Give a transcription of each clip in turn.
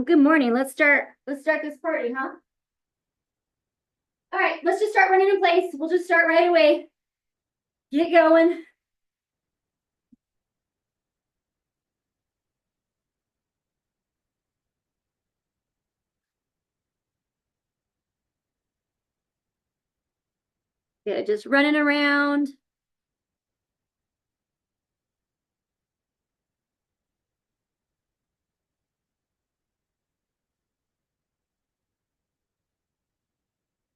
Good morning. Let's start this party, huh? All right, let's just start running in place. We'll just start right away. Get going. Yeah, just running around.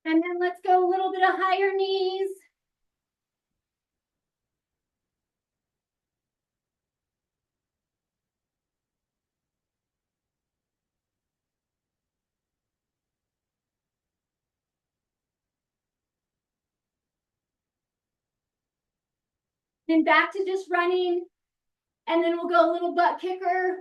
And then let's go a little bit of higher knees. Then back to just running. And then we'll go a little butt kicker.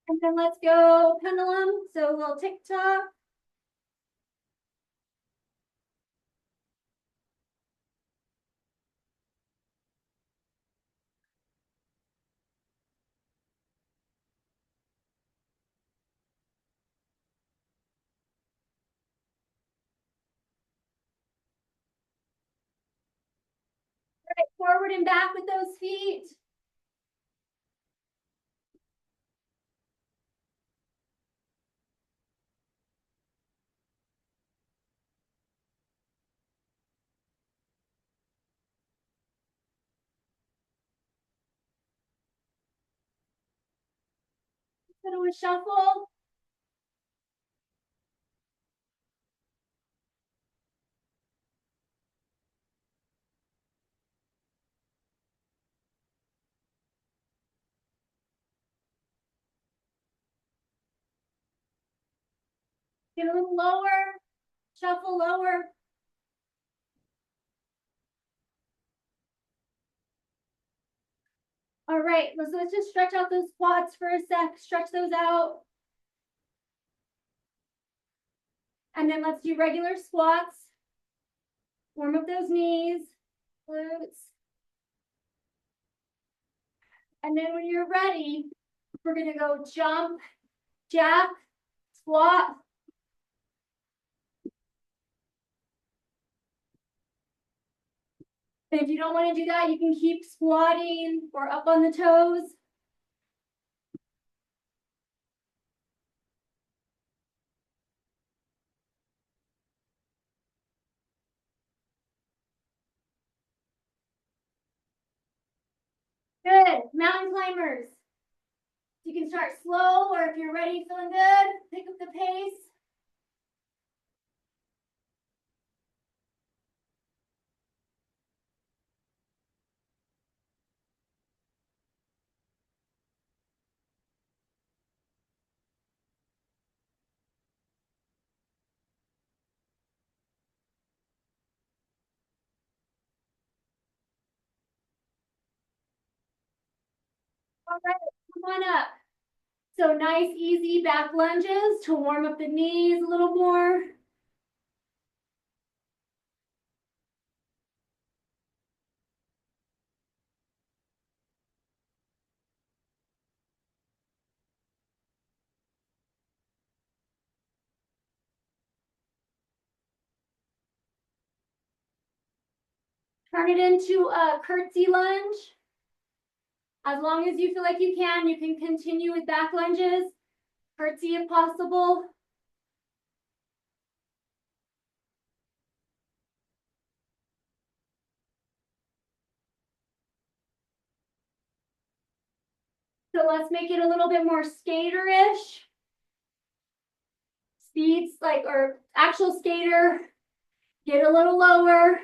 And then let's go pendulum. So a little tick tock. Right, forward and back with those feet. Little shuffle. Get a little lower. Shuffle lower. All right, let's just stretch out those quads for a sec. Stretch those out. And then let's do regular squats. Warm up those knees, glutes. And then when you're ready, we're gonna go jump, jack, squat. And if you don't want to do that, you can keep squatting or up on the toes. Good. Mountain climbers. You can start slow, or if you're ready, feeling good, pick up the pace. All right, come on up. So nice, easy back lunges to warm up the knees a little more. Turn it into a curtsy lunge. As long as you feel like you can continue with back lunges, curtsy if possible. So let's make it a little bit more skater-ish. Speeds like, or actual skater, get a little lower.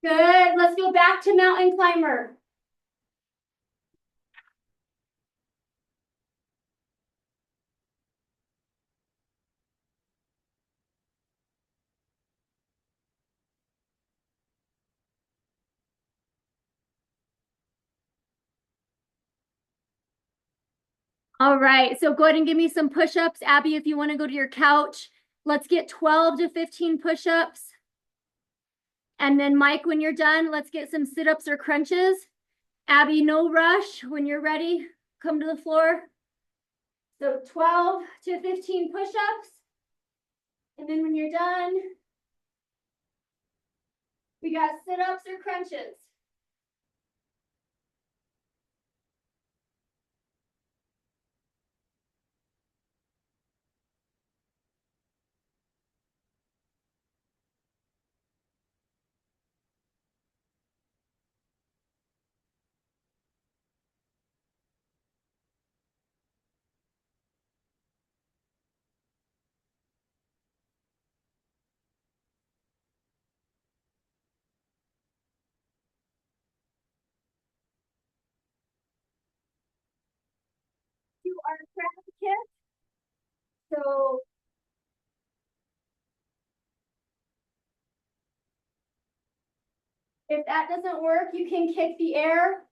Good, let's go back to mountain climber. All right, so go ahead and give me some push-ups. Abby, if you want to go to your couch, let's get 12 to 15 push-ups. And then Mike, when you're done, let's get some sit-ups or crunches. Abby, no rush. When you're ready, come to the floor. So 12 to 15 push-ups. And then when you're done, we got sit-ups or crunches. To our craft kit. So if that doesn't work, you can kick the air.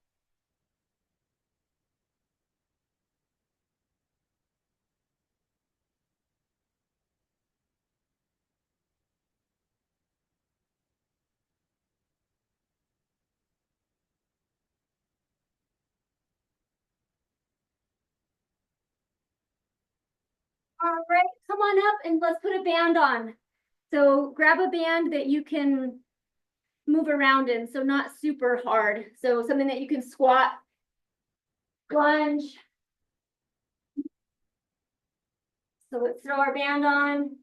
All right, come on up and let's put a band on. So grab a band that you can move around in, so not super hard. So something that you can squat, lunge. So let's throw our band on.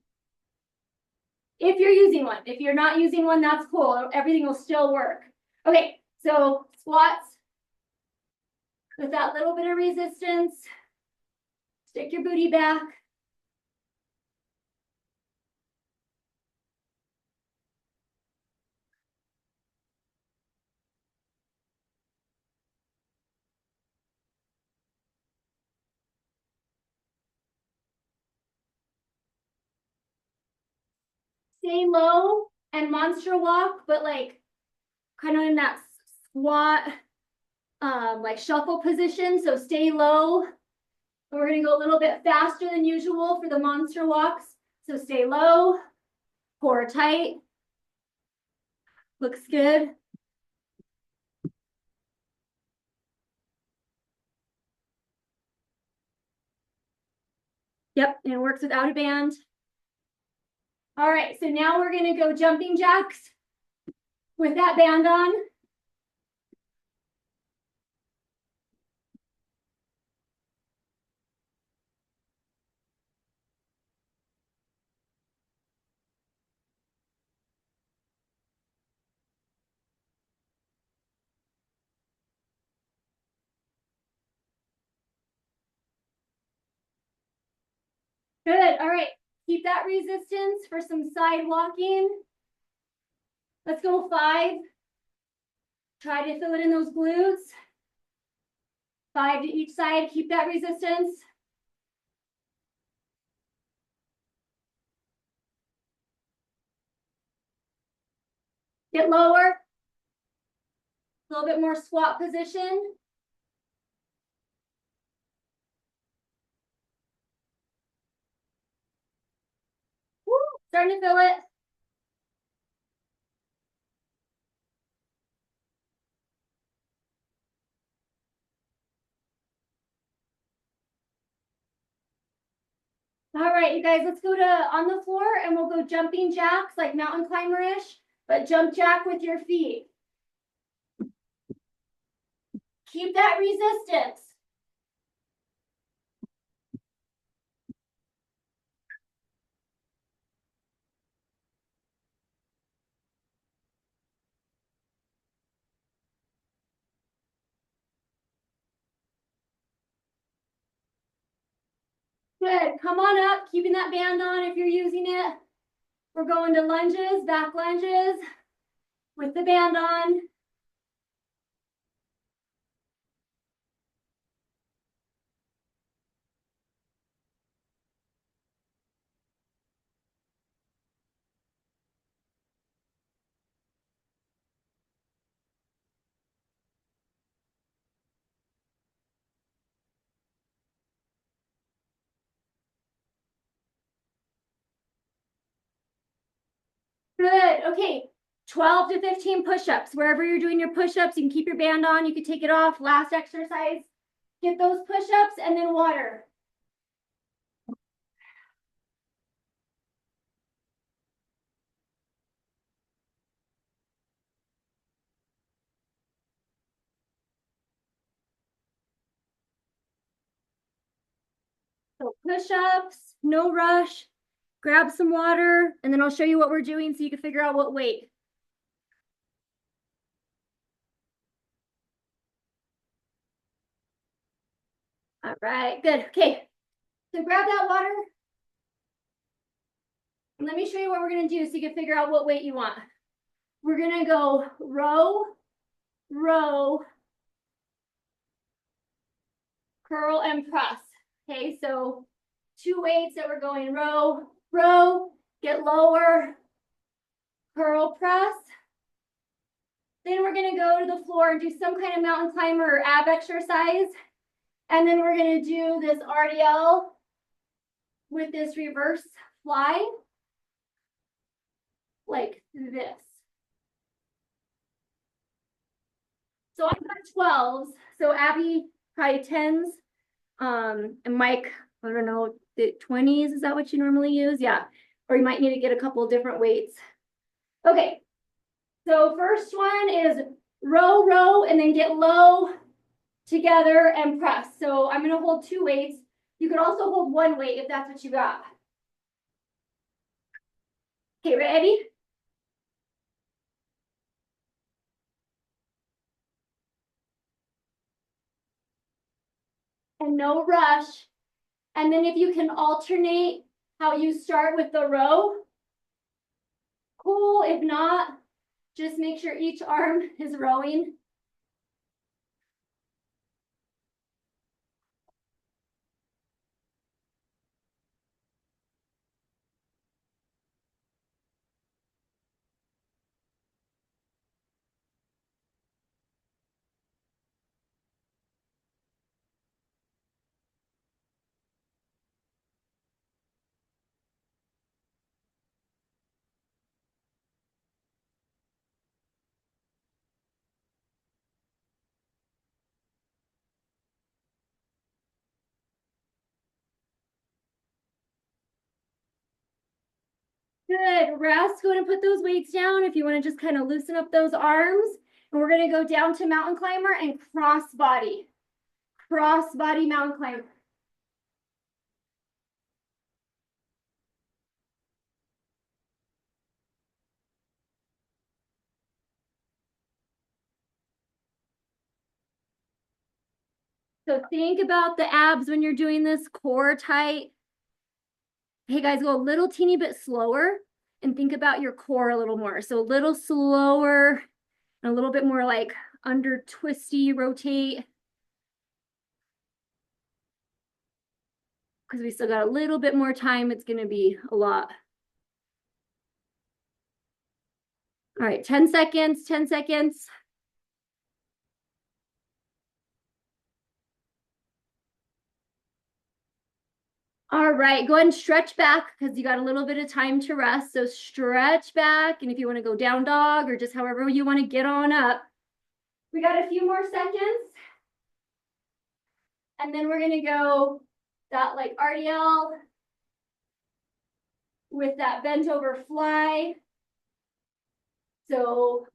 If you're using one. If you're not using one, that's cool. Everything will still work. Okay, so squats with that little bit of resistance. Stick your booty back. Stay low and monster walk, but like kind of in that squat, like shuffle position. So stay low. We're gonna go a little bit faster than usual for the monster walks. So stay low, core tight. Looks good. Yep, and it works without a band. All right, so now we're gonna go jumping jacks with that band on. Good, all right. Keep that resistance for some side walking. Let's go 5. Try to fill it in those glutes. 5 to each side, keep that resistance. Get lower. A little bit more squat position. Woo, starting to feel it. All right, you guys, let's go to on the floor and we'll go jumping jacks, like mountain climber-ish, but jump jack with your feet. Keep that resistance. Good, come on up, keeping that band on if you're using it. We're going to lunges, back lunges with the band on. Good. Okay. 12 to 15 push-ups. Wherever you're doing your push-ups, you can keep your band on. You can take it off. Last exercise. Get those push-ups and then water. So push-ups, no rush. Grab some water, and then I'll show you what we're doing so you can figure out what weight. All right, good. Okay, so grab that water. And let me show you what we're gonna do so you can figure out what weight you want. We're gonna go row, row, curl, and press. Okay, so 2 weights that we're going row, row, get lower, curl, press. Then we're gonna go to the floor and do some kind of mountain climber or ab exercise. And then we're gonna do this RDL with this reverse fly, like this. So I've got 12s. So Abby, probably 10s. And Mike, I don't know, the 20s, is that what you normally use? Yeah. Or you might need to get a couple of different weights. Okay. So first one is row, row, and then get low together and press. So I'm gonna hold 2 weights. You could also hold 1 weight if that's what you got. Okay, ready? And no rush. And then if you can alternate how you start with the row, cool. If not, just make sure each arm is rowing. Good. Rest. Go ahead and put those weights down if you want to just kind of loosen up those arms. And we're going to go down to mountain climber and cross body. Cross body mountain climber. So think about the abs when you're doing this, core tight. Hey guys, go a little teeny bit slower and think about your core a little more. So a little slower and a little bit more like under twisty, rotate. Because we still got a little bit more time, it's gonna be a lot. All right, 10 seconds, 10 seconds. All right, go ahead and stretch back because you got a little bit of time to rest. So stretch back. And if you want to go down dog or just however you want to get on up. We got a few more seconds. And then we're going to go that like RDL with that bent over fly. So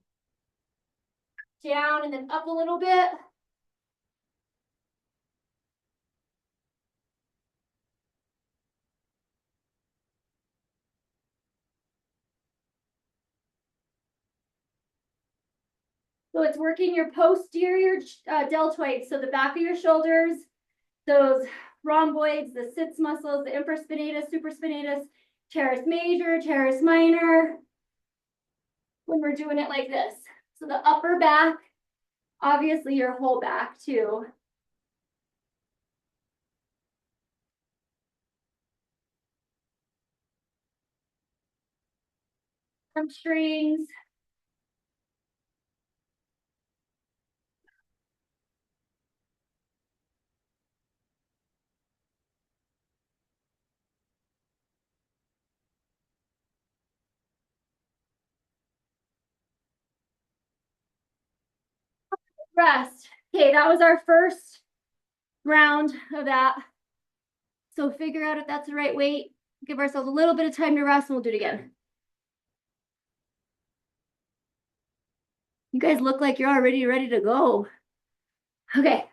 down and then up a little bit. So it's working your posterior deltoids, so the back of your shoulders, those rhomboids, the sits muscles, the infraspinatus, supraspinatus, teres major, teres minor, when we're doing it like this. So the upper back, obviously your whole back too. Hamstrings. Rest. Okay, that was our first round of that. So figure out if that's the right weight. Give ourselves a little bit of time to rest and we'll do it again. You guys look like you're already ready to go. Okay.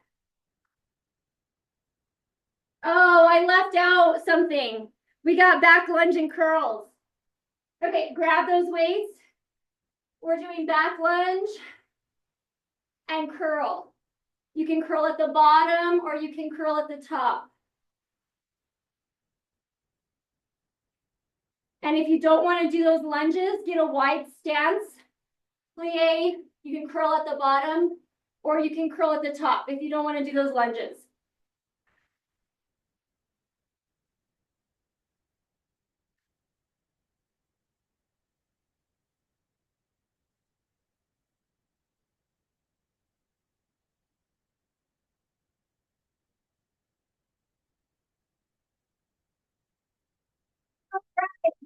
Oh, I left out something. We got back lunge and curls. Okay, grab those weights. We're doing back lunge and curl. You can curl at the bottom or you can curl at the top. And if you don't want to do those lunges, get a wide stance. Plie, you can curl at the bottom or you can curl at the top if you don't want to do those lunges.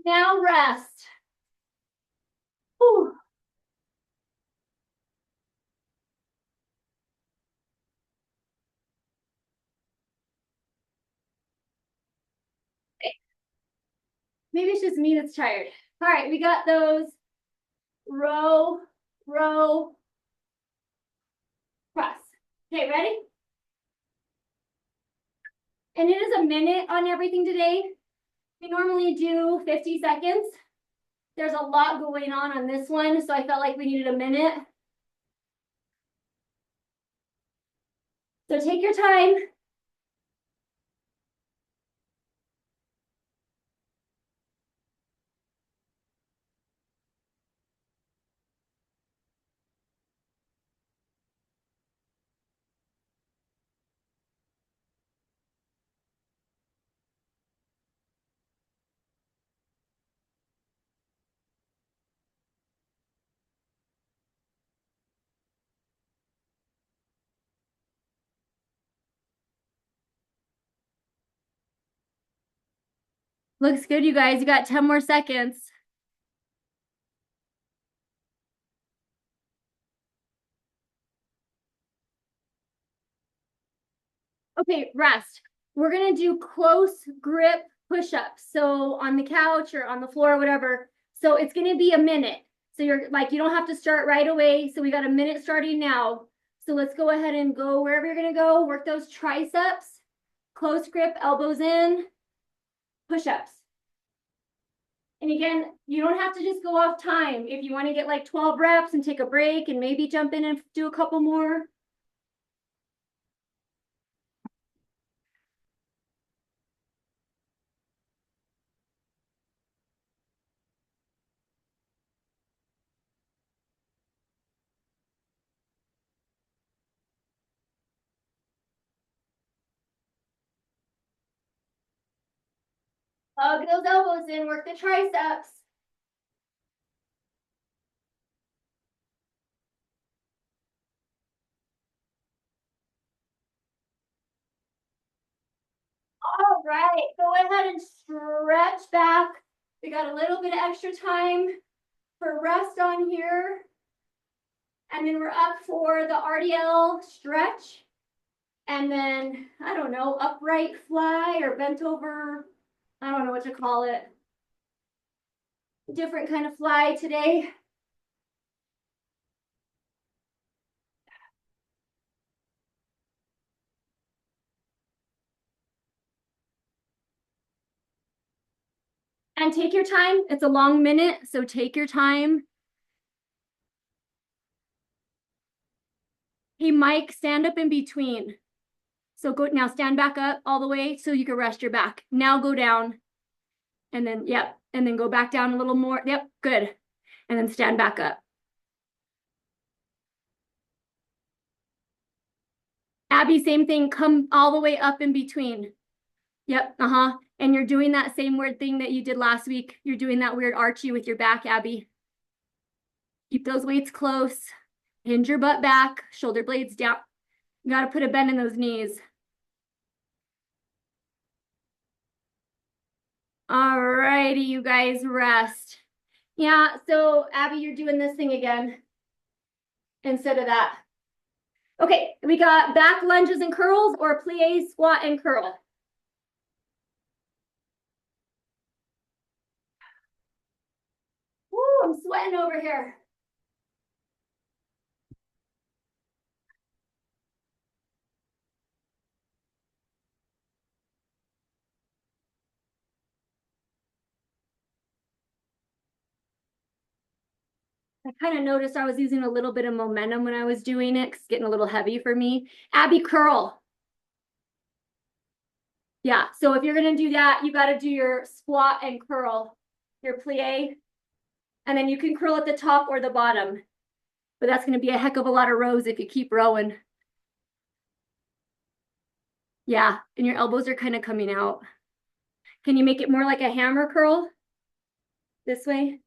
Now rest. Whew. Maybe it's just me that's tired. All right, we got those row, row, press. Okay, ready? And it is a minute on everything today. We normally do 50 seconds. There's a lot going on this one, so I felt like we needed a minute. So take your time. Looks good, you guys. You got 10 more seconds. Okay, rest. We're gonna do close grip push-ups. So on the couch or on the floor or whatever. So it's gonna be a minute. So you're like, you don't have to start right away. So we got a minute starting now. So let's go ahead and go wherever you're gonna go. Work those triceps, close grip, elbows in, push-ups. And again, you don't have to just go off time. If you want to get like 12 reps and take a break and maybe jump in and do a couple more. Hug those elbows in, work the triceps. All right, go ahead and stretch back. We got a little bit of extra time for rest on here. And then we're up for the RDL stretch. And then, I don't know, upright fly or bent over, I don't know what to call it. Different kind of fly today. And take your time. It's a long minute, so take your time. Hey, Mike, stand up in between. So go now, stand back up all the way so you can rest your back. Now go down. And then, yep. And then go back down a little more. Yep, good. And then stand back up. Abby, same thing. Come all the way up in between. Yep, And you're doing that same weird thing that you did last week. You're doing that weird archy with your back, Abby. Keep those weights close. Hinge your butt back, shoulder blades down. You got to put a bend in those knees. All righty, you guys, rest. Yeah, so Abby, you're doing this thing again instead of that. Okay, we got back lunges and curls or plie, squat, and curl. Woo, I'm sweating over here. I kind of noticed I was using a little bit of momentum when I was doing it, 'cause it's getting a little heavy for me. Abby, curl. Yeah, so if you're gonna do that, you gotta do your squat and curl, your plie, and then you can curl at the top or the bottom. But that's gonna be a heck of a lot of rows if you keep rowing. Yeah, and your elbows are kind of coming out. Can you make it more like a hammer curl? This way?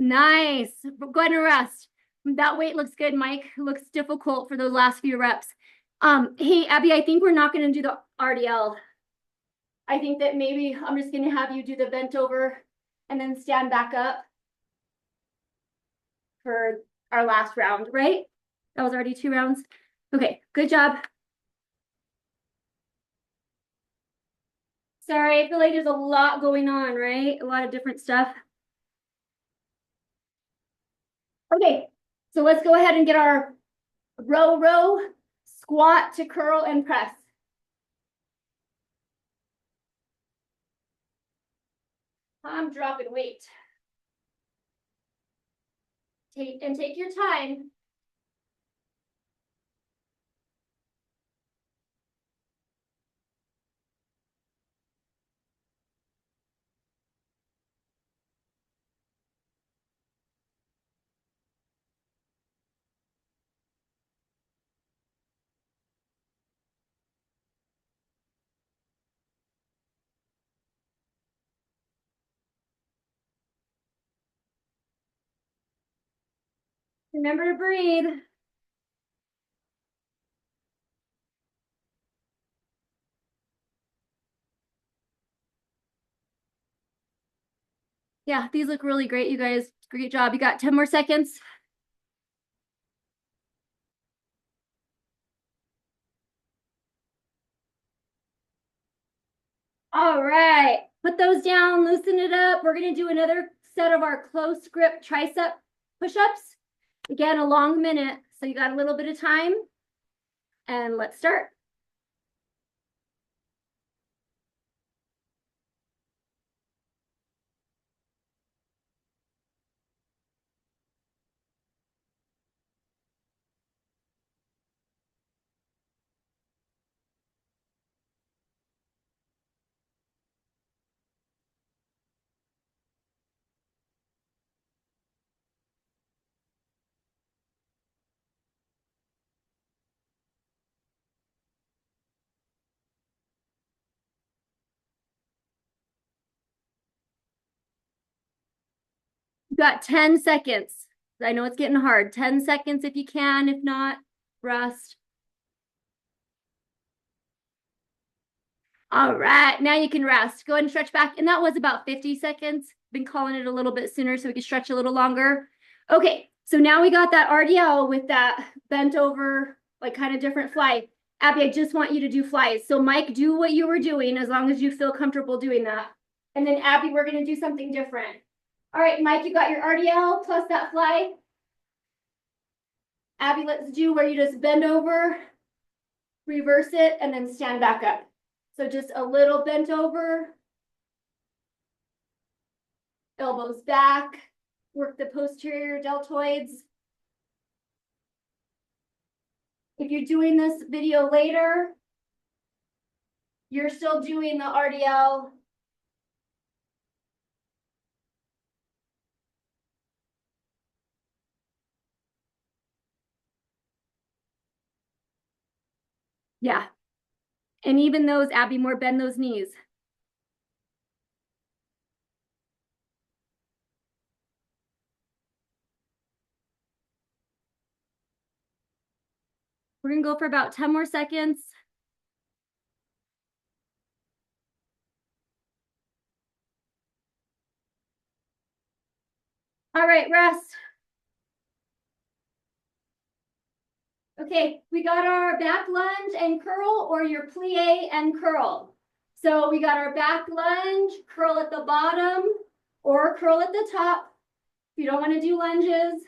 Nice. Go ahead and rest. That weight looks good, Mike. It looks difficult for those last few reps. Hey, Abby, I think we're not going to do the RDL. I think that maybe I'm just going to have you do the bent over and then stand back up for our last round, right? That was already 2 rounds. Okay, good job. Sorry, I feel like there's a lot going on, right? A lot of different stuff. Okay, so let's go ahead and get our row, squat to curl and press. I'm dropping weight. Take your time. Remember to breathe. Yeah, these look really great, you guys. Great job. You got 10 more seconds. All right, put those down, loosen it up. We're gonna do another set of our close grip tricep push-ups. Again, a long minute, so you got a little bit of time. And let's start. You got 10 seconds. I know it's getting hard. 10 seconds if you can. If not, rest. All right, now you can rest. Go ahead and stretch back. And that was about 50 seconds. Been calling it a little bit sooner so we can stretch a little longer. Okay, so now we got that RDL with that bent over, like kind of different fly. Abby, I just want you to do flies. So Mike, do what you were doing as long as you feel comfortable doing that. And then Abby, we're gonna do something different. All right, Mike, you got your RDL plus that fly. Abby, let's do where you just bend over, reverse it, and then stand back up. So just a little bent over, elbows back, work the posterior deltoids. If you're doing this video later, you're still doing the RDL. Yeah. And even those, Abby, more bend those knees. We're gonna go for about 10 more seconds. All right, rest. Okay, we got our back lunge and curl or your plie and curl. So we got our back lunge, curl at the bottom or curl at the top. If you don't want to do lunges.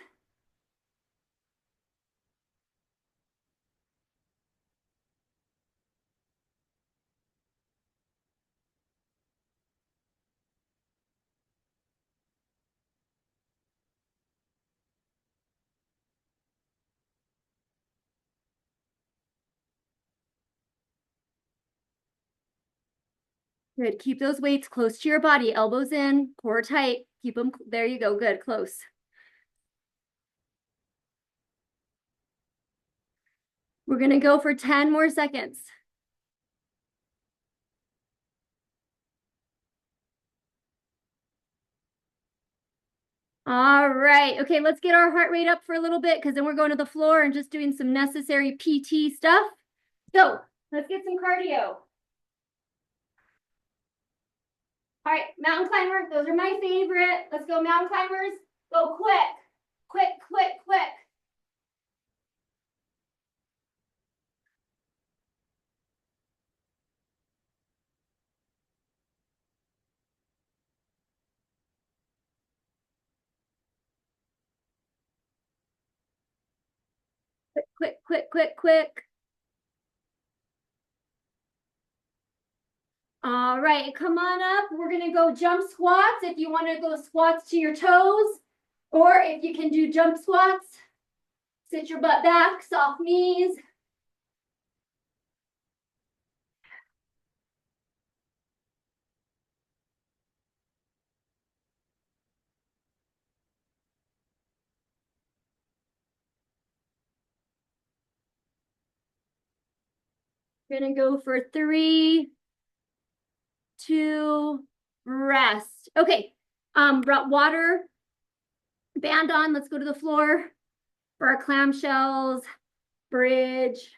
Good. Keep those weights close to your body, elbows in, core tight. Keep them. There you go. Good. Close. We're going to go for 10 more seconds. All right. Okay, let's get our heart rate up for a little bit because then we're going to the floor and just doing some necessary PT stuff. So let's get some cardio. All right, mountain climber. Those are my favorite. Let's go, mountain climbers. Go quick, quick, quick, quick. Quick, quick, quick, quick, quick. All right, come on up. We're gonna go jump squats if you want to go squats to your toes, or if you can do jump squats, sit your butt back, soft knees. We're gonna go for 3, 2, rest. Okay, brought water, band on. Let's go to the floor for our clamshells, bridge.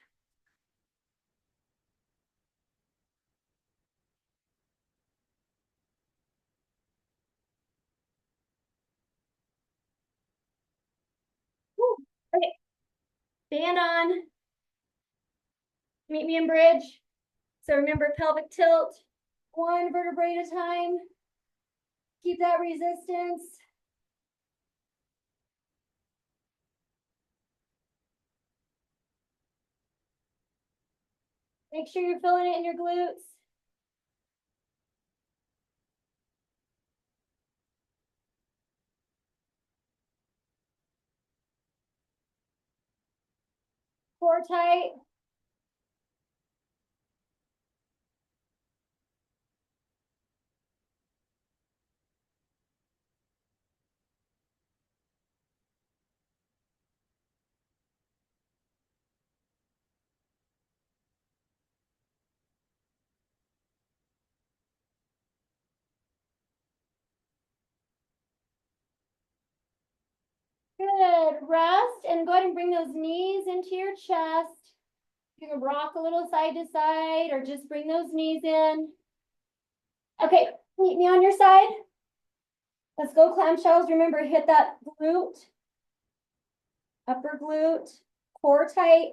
Woo. Okay, band on. Meet me in bridge. So remember pelvic tilt, one vertebrae at a time. Keep that resistance. Make sure you're feeling it in your glutes. Core tight. Good. Rest and go ahead and bring those knees into your chest. You can rock a little side to side or just bring those knees in. Okay, meet me on your side. Let's go clamshells. Remember, hit that glute, upper glute, core tight.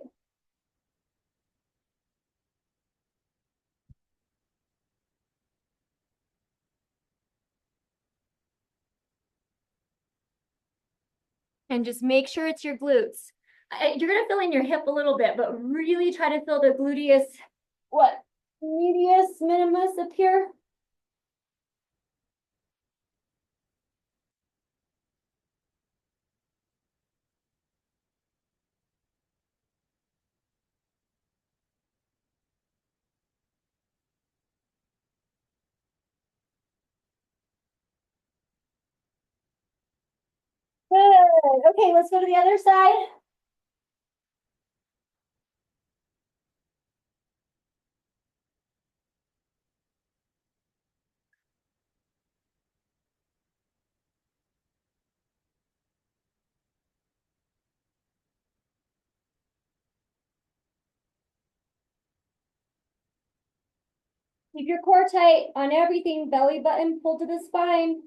And just make sure it's your glutes. You're gonna feel in your hip a little bit, but really try to feel the gluteus, what? Medius minimus up here. Good. Okay, let's go to the other side. Keep your core tight on everything, belly button pulled to the spine.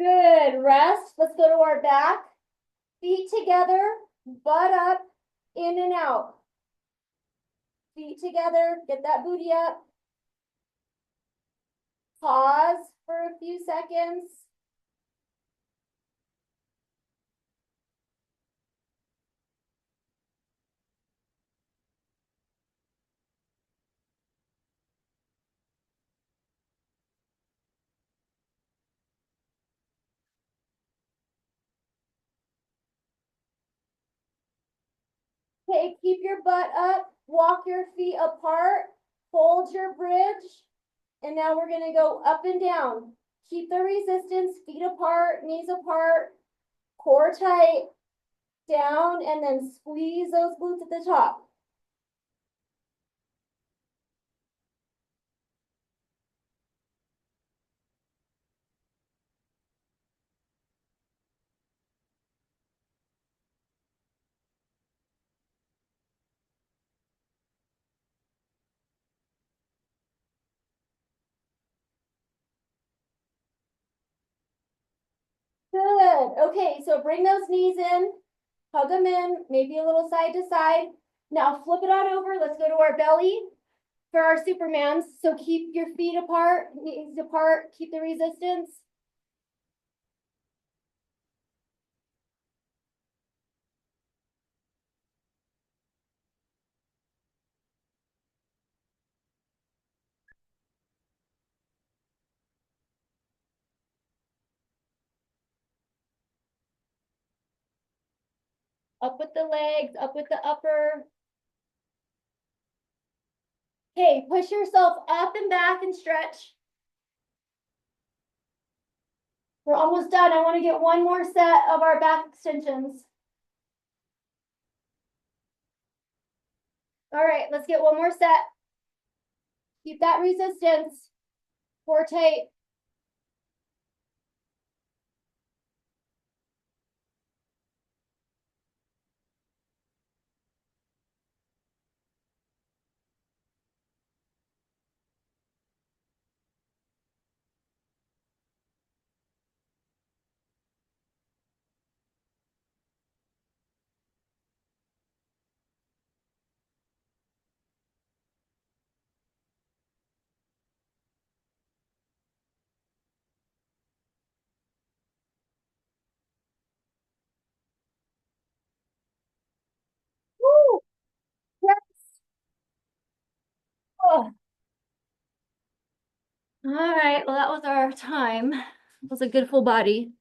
Good. Rest. Let's go to our back. Feet together, butt up, in and out. Feet together, get that booty up. Pause for a few seconds. Okay, keep your butt up, walk your feet apart, hold your bridge, and now we're gonna go up and down. Keep the resistance, feet apart, knees apart, core tight, down, and then squeeze those glutes at the top. Good. Okay, so bring those knees in, hug them in, maybe a little side to side. Now flip it on over. Let's go to our belly for our Supermans. So keep your feet apart, knees apart, keep the resistance. Up with the legs, up with the upper. Okay, push yourself up and back and stretch. We're almost done. I want to get one more set of our back extensions. All right, let's get one more set. Keep that resistance. Core tight. Woo! Yes. Oh. All right, well, that was our time. It was a good full body.